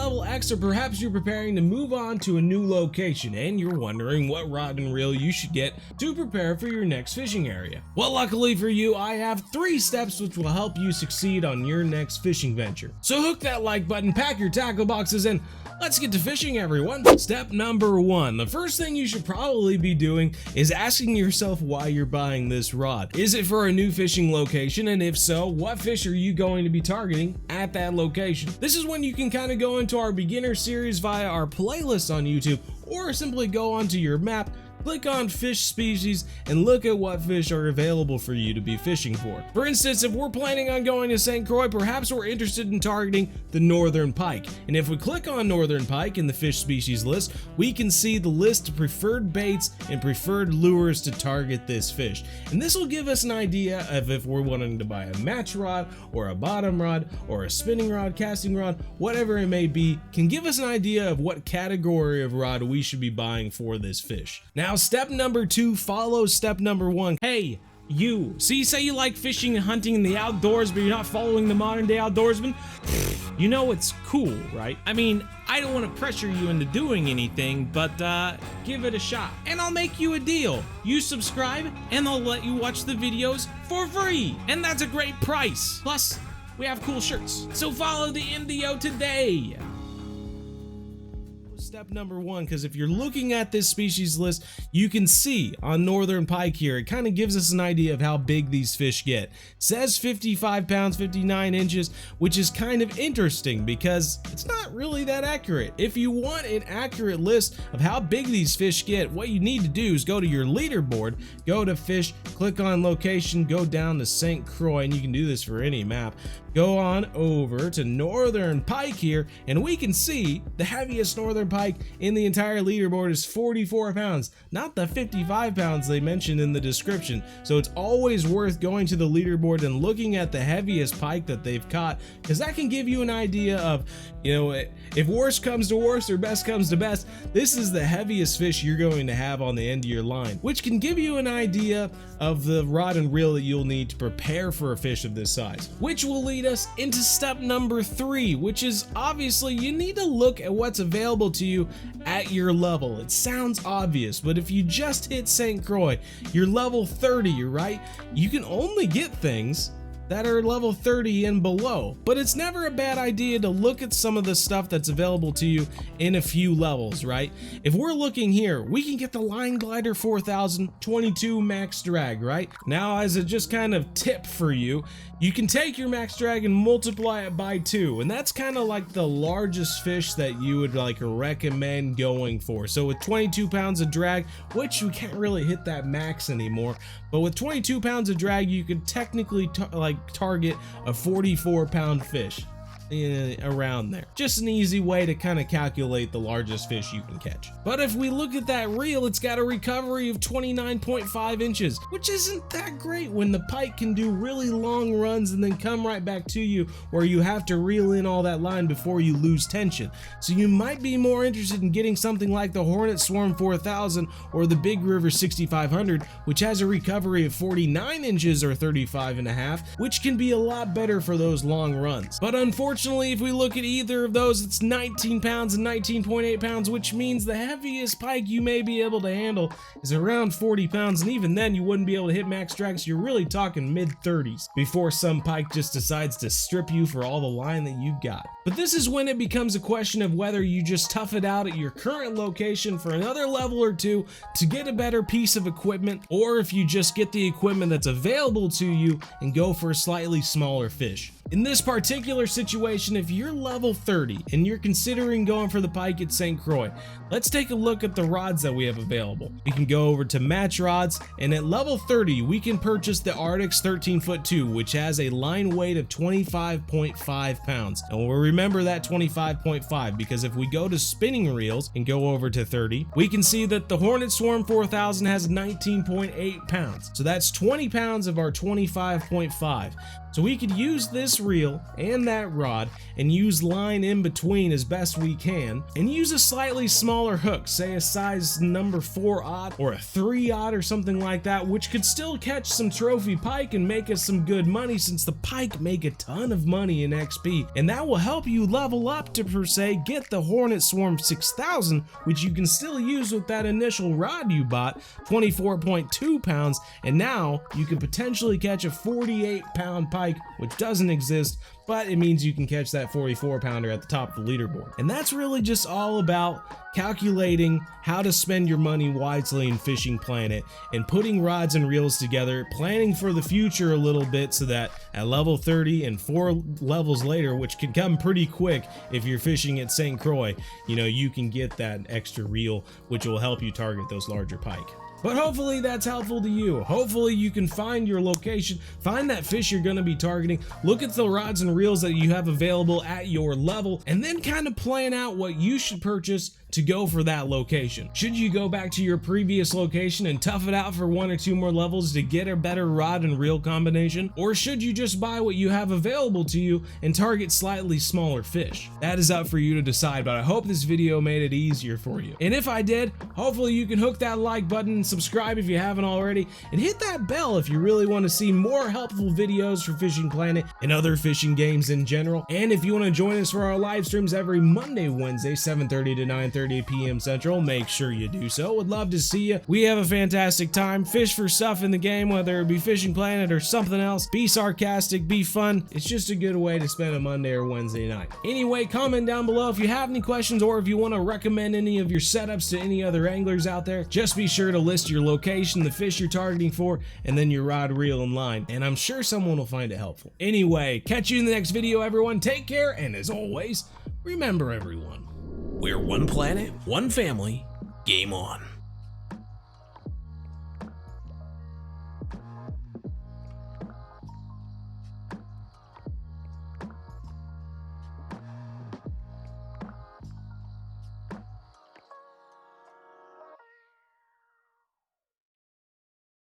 level X, or perhaps you're preparing to move on to a new location and you're wondering what rod and reel you should get to prepare for your next fishing area. Well, luckily for you, I have 3 steps which will help you succeed on your next fishing venture. So hook that like button, pack your tackle boxes, and let's get to fishing, everyone. Step number 1. The first thing you should probably be doing is asking yourself why you're buying this rod. Is it for a new fishing location? And if so, what fish are you going to be targeting at that location? This is when you can kind of go into our beginner series via our playlist on YouTube, or simply go onto your map, click on fish species, and look at what fish are available for you to be fishing for. For instance, if we're planning on going to St. Croix, perhaps we're interested in targeting the northern pike. And if we click on northern pike in the fish species list, we can see the list of preferred baits and preferred lures to target this fish. And this will give us an idea of if we're wanting to buy a match rod or a bottom rod or a spinning rod, casting rod, whatever it may be, can give us an idea of what category of rod we should be buying for this fish. Now, step number 2 follows step number 1. Hey, you. So you say you like fishing and hunting in the outdoors, but you're not following the modern day outdoorsman? You know it's cool, right? I mean, I don't want to pressure you into doing anything, but give it a shot. And I'll make you a deal. You subscribe, and I'll let you watch the videos for free. And that's a great price. Plus, we have cool shirts. So follow the MDO today. Step number 1, because if you're looking at this species list, you can see on northern pike here, it kind of gives us an idea of how big these fish get. It says 55 pounds, 59 inches, which is kind of interesting because it's not really that accurate. If you want an accurate list of how big these fish get, what you need to do is go to your leaderboard, go to fish, click on location, go down to St. Croix, and you can do this for any map. Go on over to northern pike here, and we can see the heaviest northern pike in the entire leaderboard is 44 pounds, not the 55 pounds they mentioned in the description. So it's always worth going to the leaderboard and looking at the heaviest pike that they've caught, because that can give you an idea of, you know, if worst comes to worst or best comes to best, this is the heaviest fish you're going to have on the end of your line, which can give you an idea of the rod and reel that you'll need to prepare for a fish of this size, which will lead us into step number 3, which is obviously you need to look at what's available to you at your level. It sounds obvious, but if you just hit St. Croix, you're level 30, right? You can only get things that are level 30 and below, but it's never a bad idea to look at some of the stuff that's available to you in a few levels, right? If we're looking here, we can get the Line Glider 4000 22 max drag, right? Now, as a just kind of tip for you, you can take your max drag and multiply it by 2, and that's kind of like the largest fish that you would like recommend going for. So with 22 pounds of drag, which we can't really hit that max anymore, but with 22 pounds of drag, you could technically target a 44-pound fish around there. Just an easy way to kind of calculate the largest fish you can catch. But if we look at that reel, it's got a recovery of 29.5 inches, which isn't that great when the pike can do really long runs and then come right back to you, where you have to reel in all that line before you lose tension. So you might be more interested in getting something like the Hornet Swarm 4000 or the Big River 6500, which has a recovery of 49 inches or 35.5, which can be a lot better for those long runs. But unfortunately, if we look at either of those, it's 19 pounds and 19.8 pounds, which means the heaviest pike you may be able to handle is around 40 pounds, and even then you wouldn't be able to hit max drag, so you're really talking mid-30s before some pike just decides to strip you for all the line that you've got. But this is when it becomes a question of whether you just tough it out at your current location for another level or 2 to get a better piece of equipment, or if you just get the equipment that's available to you and go for a slightly smaller fish. In this particular situation, if you're level 30 and you're considering going for the pike at St. Croix, let's take a look at the rods that we have available. We can go over to match rods, and at level 30, we can purchase the Arctic's 13'2", which has a line weight of 25.5 pounds. And we'll remember that 25.5 because if we go to spinning reels and go over to 30, we can see that the Hornet Swarm 4000 has 19.8 pounds. So that's 20 pounds of our 25.5. So we could use this reel and that rod and use line in between as best we can, and use a slightly smaller hook, say a size number 4/0 or a 3/0 or something like that, which could still catch some trophy pike and make us some good money, since the pike make a ton of money in XP, and that will help you level up to per se get the Hornet Swarm 6000, which you can still use with that initial rod you bought, 24.2 pounds, and now you can potentially catch a 48-pound pike, which doesn't exist, but it means you can catch that 44-pounder at the top of the leaderboard. And that's really just all about calculating how to spend your money wisely in Fishing Planet and putting rods and reels together, planning for the future a little bit so that at level 30 and 4 levels later, which can come pretty quick if you're fishing at St. Croix, you know, you can get that extra reel, which will help you target those larger pike. But hopefully that's helpful to you. Hopefully you can find your location, find that fish you're going to be targeting, look at the rods and reels that you have available at your level, and then kind of plan out what you should purchase to go for that location. Should you go back to your previous location and tough it out for 1 or 2 more levels to get a better rod and reel combination? Or should you just buy what you have available to you and target slightly smaller fish? That is up for you to decide, but I hope this video made it easier for you. And if I did, hopefully you can hook that like button and subscribe if you haven't already, and hit that bell if you really want to see more helpful videos for Fishing Planet and other fishing games in general. And if you want to join us for our live streams every Monday, Wednesday, 7:30 to 9:30 p.m. Central, make sure you do so. Would love to see you. We have a fantastic time. Fish for stuff in the game, whether it be Fishing Planet or something else. Be sarcastic, be fun. It's just a good way to spend a Monday or Wednesday night. Anyway, comment down below if you have any questions, or if you want to recommend any of your setups to any other anglers out there. Just be sure to list your location, the fish you're targeting for, and then your rod, reel, and line, and I'm sure someone will find it helpful. Anyway, catch you in the next video, everyone. Take care, and as always, remember, everyone, we're one planet, one family. Game on.